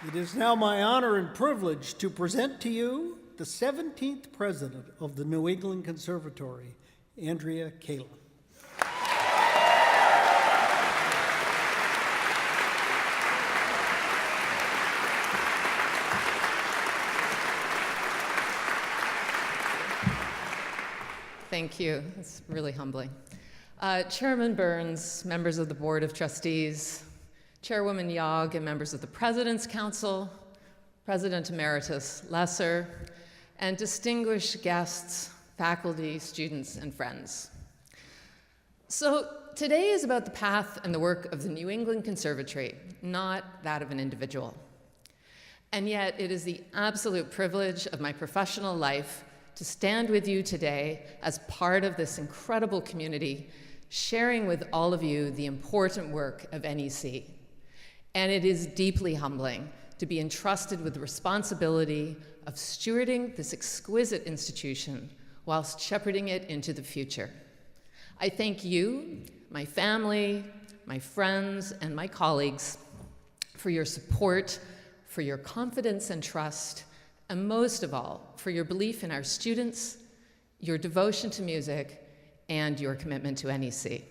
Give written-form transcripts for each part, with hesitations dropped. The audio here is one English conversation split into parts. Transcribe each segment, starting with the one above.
It is now my honor and privilege to present to you the 17th president of the New England Conservatory, Andrea Kalyn. Thank you. It's really humbling. Chairman Burns, members of the Board of Trustees, Chairwoman Yog, and members of the President's Council, President Emeritus Lesser, and distinguished guests, faculty, students, and friends. So today is about the path and the work of the New England Conservatory, not that of an individual. And yet it is the absolute privilege of my professional life to stand with you today as part of this incredible community, sharing with all of you the important work of NEC. And it is deeply humbling to be entrusted with the responsibility of stewarding this exquisite institution whilst shepherding it into the future. I thank you, my family, my friends, and my colleagues for your support, for your confidence and trust, and most of all, for your belief in our students, your devotion to music, and your commitment to NEC.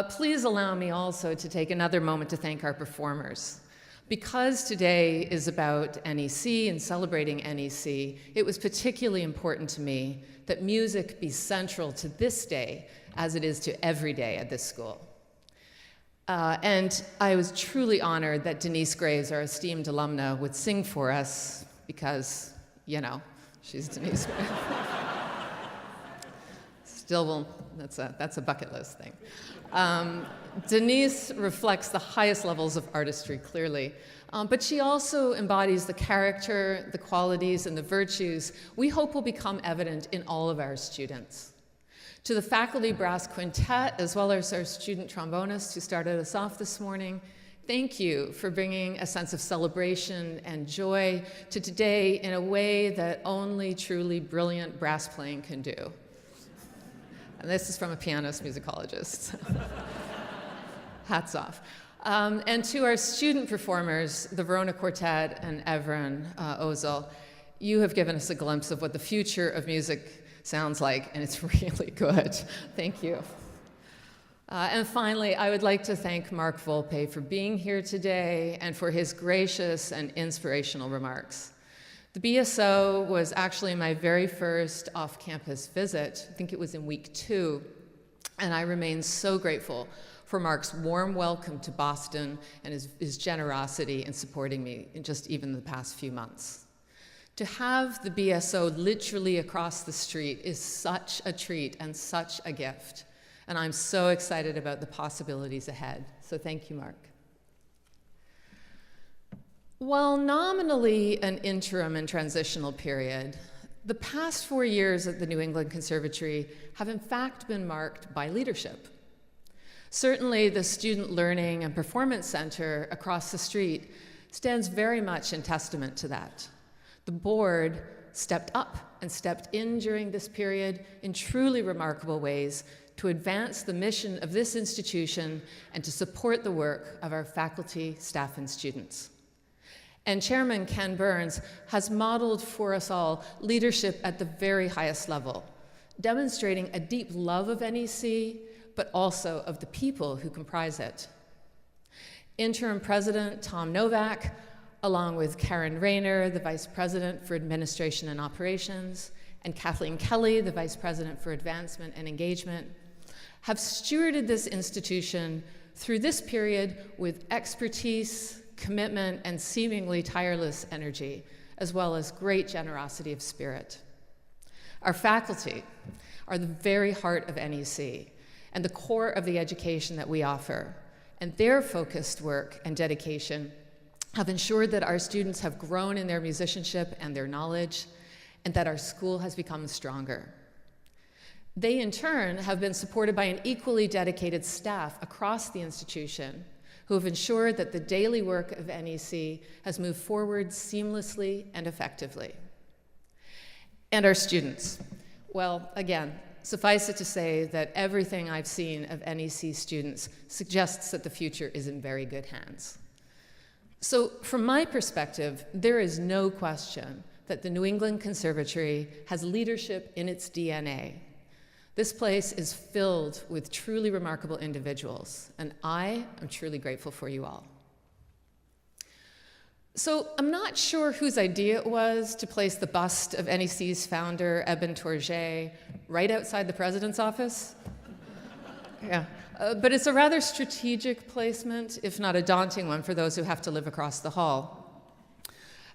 Please allow me also to take another moment to thank our performers. Because today is about NEC and celebrating NEC, it was particularly important to me that music be central to this day as it is to every day at this school. And I was truly honored that Denise Graves, our esteemed alumna, would sing for us because, you know, she's Denise Graves. Still will, that's a bucket list thing. Denise reflects the highest levels of artistry, clearly, but she also embodies the character, the qualities, and the virtues we hope will become evident in all of our students. To the faculty brass quintet, as well as our student trombonist who started us off this morning, thank you for bringing a sense of celebration and joy to today in a way that only truly brilliant brass playing can do. And this is from a pianist musicologist. Hats off. And to our student performers, the Verona Quartet and Evren Ozil, you have given us a glimpse of what the future of music sounds like, and it's really good. Thank you. And finally, I would like to thank Mark Volpe for being here today and for his gracious and inspirational remarks. The BSO was actually my very first off-campus visit. I think it was in week 2, and I remain so grateful for Mark's warm welcome to Boston and his generosity in supporting me in just even the past few months. To have the BSO literally across the street is such a treat and such a gift, and I'm so excited about the possibilities ahead. So thank you, Mark. While nominally an interim and transitional period, the past 4 years at the New England Conservatory have in fact been marked by leadership. Certainly the Student Learning and Performance Center across the street stands very much in testament to that. The board stepped up and stepped in during this period in truly remarkable ways to advance the mission of this institution and to support the work of our faculty, staff, and students. And Chairman Ken Burns has modeled for us all leadership at the very highest level, demonstrating a deep love of NEC, but also of the people who comprise it. Interim President Tom Novak, along with Karen Rayner, the Vice President for Administration and Operations, and Kathleen Kelly, the Vice President for Advancement and Engagement, have stewarded this institution through this period with expertise, commitment, and seemingly tireless energy, as well as great generosity of spirit. Our faculty are the very heart of NEC and the core of the education that we offer, and their focused work and dedication have ensured that our students have grown in their musicianship and their knowledge, and that our school has become stronger. They, in turn, have been supported by an equally dedicated staff across the institution who have ensured that the daily work of NEC has moved forward seamlessly and effectively. And our students. Well, again, suffice it to say that everything I've seen of NEC students suggests that the future is in very good hands. So from my perspective, there is no question that the New England Conservatory has leadership in its DNA. This place is filled with truly remarkable individuals, and I am truly grateful for you all. So I'm not sure whose idea it was to place the bust of NEC's founder, Eben Tourget, right outside the president's office. Yeah, but it's a rather strategic placement, if not a daunting one, for those who have to live across the hall.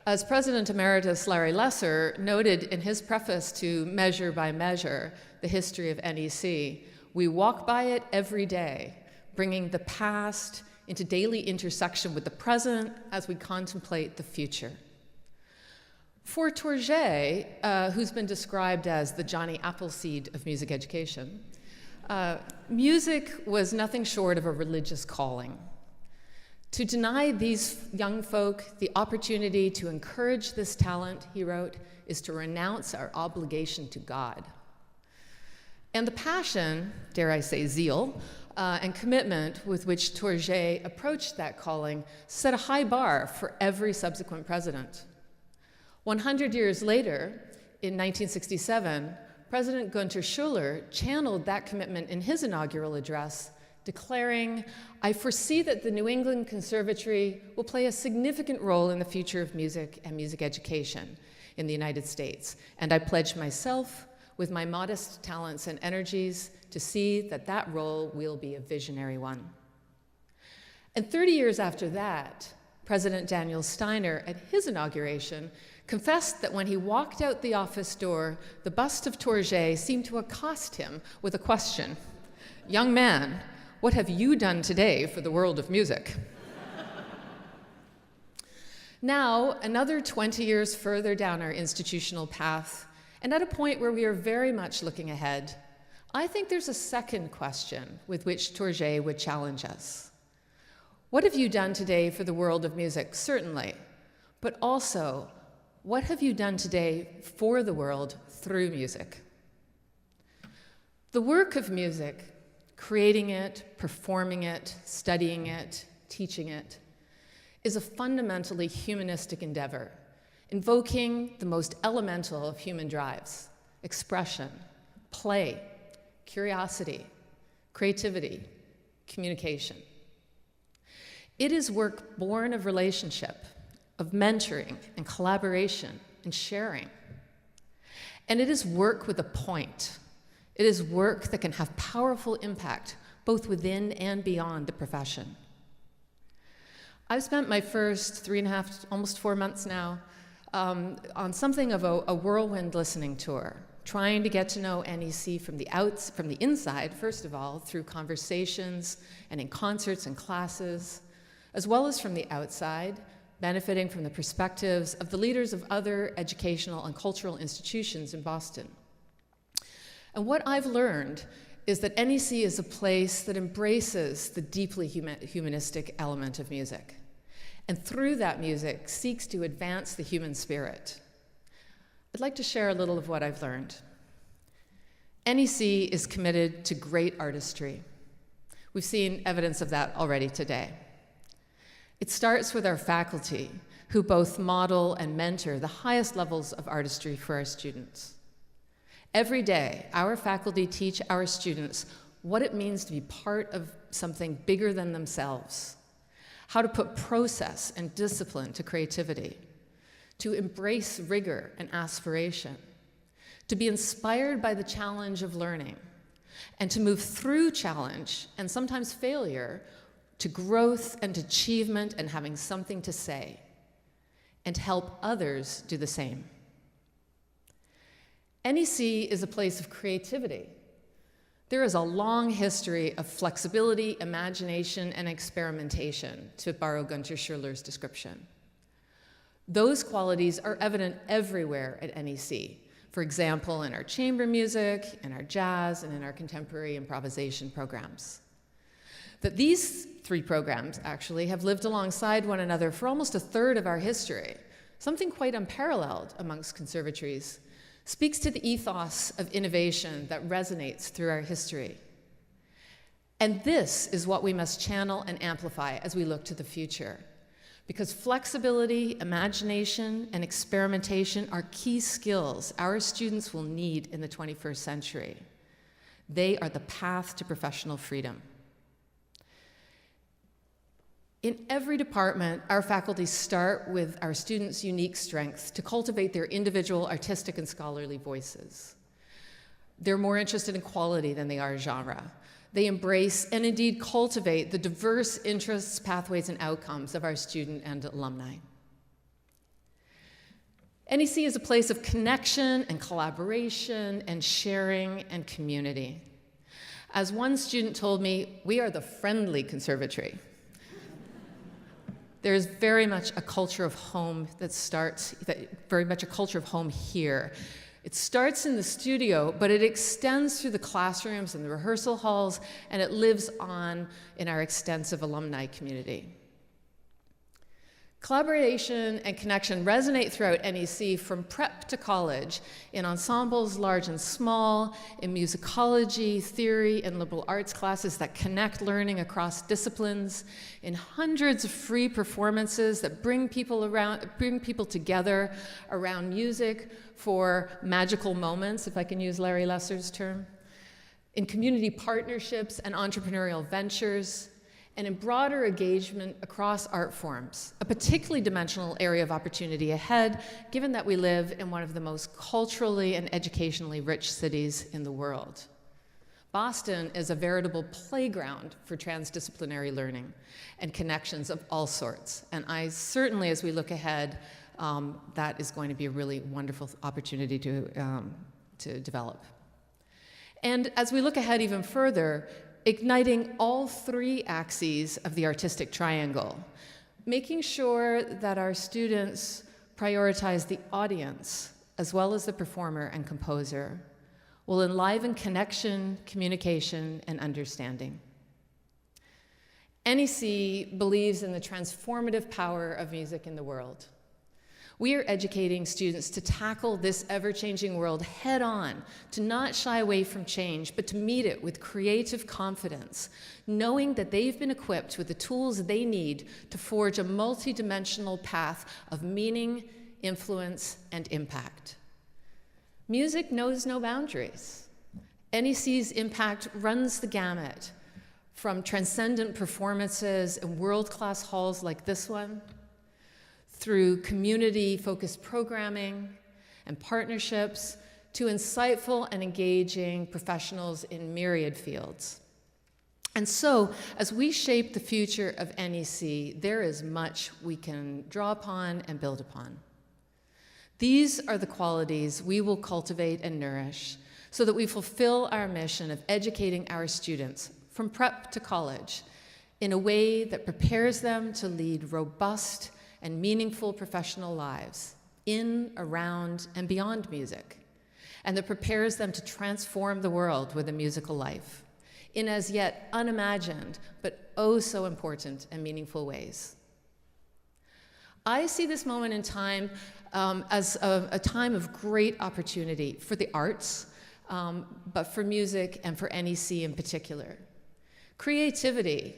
As President Emeritus Larry Lesser noted in his preface to Measure by Measure, the history of NEC, we walk by it every day, bringing the past into daily intersection with the present as we contemplate the future. For Tourget, who's been described as the Johnny Appleseed of music education, music was nothing short of a religious calling. To deny these young folk the opportunity to encourage this talent, he wrote, is to renounce our obligation to God. And the passion, dare I say zeal, and commitment with which Tourget approached that calling set a high bar for every subsequent president. 100 years later, in 1967, President Gunther Schuller channeled that commitment in his inaugural address, declaring, "I foresee that the New England Conservatory will play a significant role in the future of music and music education in the United States, and I pledge myself, with my modest talents and energies, to see that that role will be a visionary one." And 30 years after that, President Daniel Steiner, at his inauguration, confessed that when he walked out the office door, the bust of Tourget seemed to accost him with a question: "Young man, what have you done today for the world of music?" Now, another 20 years further down our institutional path, and at a point where we are very much looking ahead, I think there's a second question with which Tourget would challenge us. What have you done today for the world of music? Certainly, but also, what have you done today for the world through music? The work of music, creating it, performing it, studying it, teaching it, is a fundamentally humanistic endeavor, invoking the most elemental of human drives: expression, play, curiosity, creativity, communication. It is work born of relationship, of mentoring and collaboration and sharing. And it is work with a point. It is work that can have powerful impact both within and beyond the profession. I've spent my first 3.5, almost 4 months now, on something of a whirlwind listening tour, trying to get to know NEC from the inside, first of all, through conversations and in concerts and classes, as well as from the outside, benefiting from the perspectives of the leaders of other educational and cultural institutions in Boston. And what I've learned is that NEC is a place that embraces the deeply humanistic element of music, and through that music seeks to advance the human spirit. I'd like to share a little of what I've learned. NEC is committed to great artistry. We've seen evidence of that already today. It starts with our faculty, who both model and mentor the highest levels of artistry for our students. Every day, our faculty teach our students what it means to be part of something bigger than themselves, how to put process and discipline to creativity, to embrace rigor and aspiration, to be inspired by the challenge of learning, and to move through challenge and sometimes failure to growth and achievement and having something to say, and help others do the same. NEC is a place of creativity. There is a long history of flexibility, imagination, and experimentation, to borrow Gunther Schuller's description. Those qualities are evident everywhere at NEC. For example, in our chamber music, in our jazz, and in our contemporary improvisation programs. That these 3 programs actually have lived alongside one another for almost a third of our history, something quite unparalleled amongst conservatories, speaks to the ethos of innovation that resonates through our history. And this is what we must channel and amplify as we look to the future, because flexibility, imagination, and experimentation are key skills our students will need in the 21st century. They are the path to professional freedom. In every department, our faculty start with our students' unique strengths to cultivate their individual artistic and scholarly voices. They're more interested in quality than they are genre. They embrace and indeed cultivate the diverse interests, pathways, and outcomes of our student and alumni. NEC is a place of connection and collaboration and sharing and community. As one student told me, we are the friendly conservatory. There's very much a culture of home very much a culture of home here. It starts in the studio, but it extends through the classrooms and the rehearsal halls, and it lives on in our extensive alumni community. Collaboration and connection resonate throughout NEC from prep to college, in ensembles large and small, in musicology, theory, and liberal arts classes that connect learning across disciplines, in hundreds of free performances that bring people together around music for magical moments, if I can use Larry Lesser's term, in community partnerships and entrepreneurial ventures, and in broader engagement across art forms, a particularly dimensional area of opportunity ahead, given that we live in one of the most culturally and educationally rich cities in the world. Boston is a veritable playground for transdisciplinary learning and connections of all sorts. And I certainly, as we look ahead, that is going to be a really wonderful opportunity to develop. And as we look ahead even further, igniting all three axes of the artistic triangle, making sure that our students prioritize the audience as well as the performer and composer will enliven connection, communication, and understanding. NEC believes in the transformative power of music in the world. We are educating students to tackle this ever-changing world head-on, to not shy away from change, but to meet it with creative confidence, knowing that they've been equipped with the tools they need to forge a multidimensional path of meaning, influence, and impact. Music knows no boundaries. NEC's impact runs the gamut, from transcendent performances in world-class halls like this one, through community-focused programming and partnerships, to insightful and engaging professionals in myriad fields. And so, as we shape the future of NEC, there is much we can draw upon and build upon. These are the qualities we will cultivate and nourish so that we fulfill our mission of educating our students from prep to college in a way that prepares them to lead robust and meaningful professional lives in, around, and beyond music, and that prepares them to transform the world with a musical life in as yet unimagined, but oh so important and meaningful ways. I see this moment in time as a time of great opportunity for the arts, but for music and for NEC in particular. Creativity,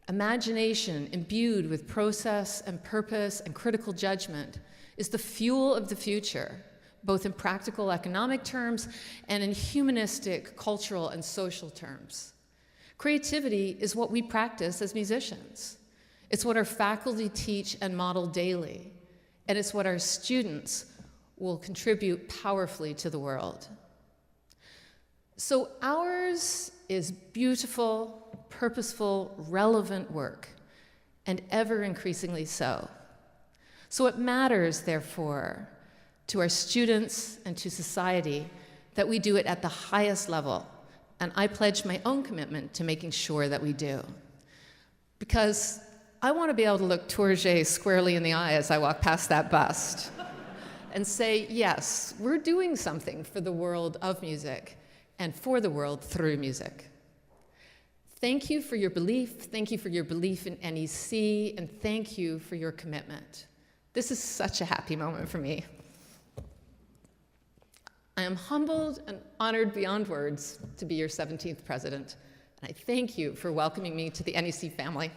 imagination imbued with process and purpose and critical judgment is the fuel of the future, both in practical economic terms and in humanistic, cultural, and social terms. Creativity is what we practice as musicians. It's what our faculty teach and model daily, and it's what our students will contribute powerfully to the world. So ours is beautiful, purposeful, relevant work, and ever increasingly so. So it matters, therefore, to our students and to society that we do it at the highest level, and I pledge my own commitment to making sure that we do. Because I want to be able to look Tourget squarely in the eye as I walk past that bust and say, yes, we're doing something for the world of music and for the world through music. Thank you for your belief. Thank you for your belief in NEC, and thank you for your commitment. This is such a happy moment for me. I am humbled and honored beyond words to be your 17th president, and I thank you for welcoming me to the NEC family.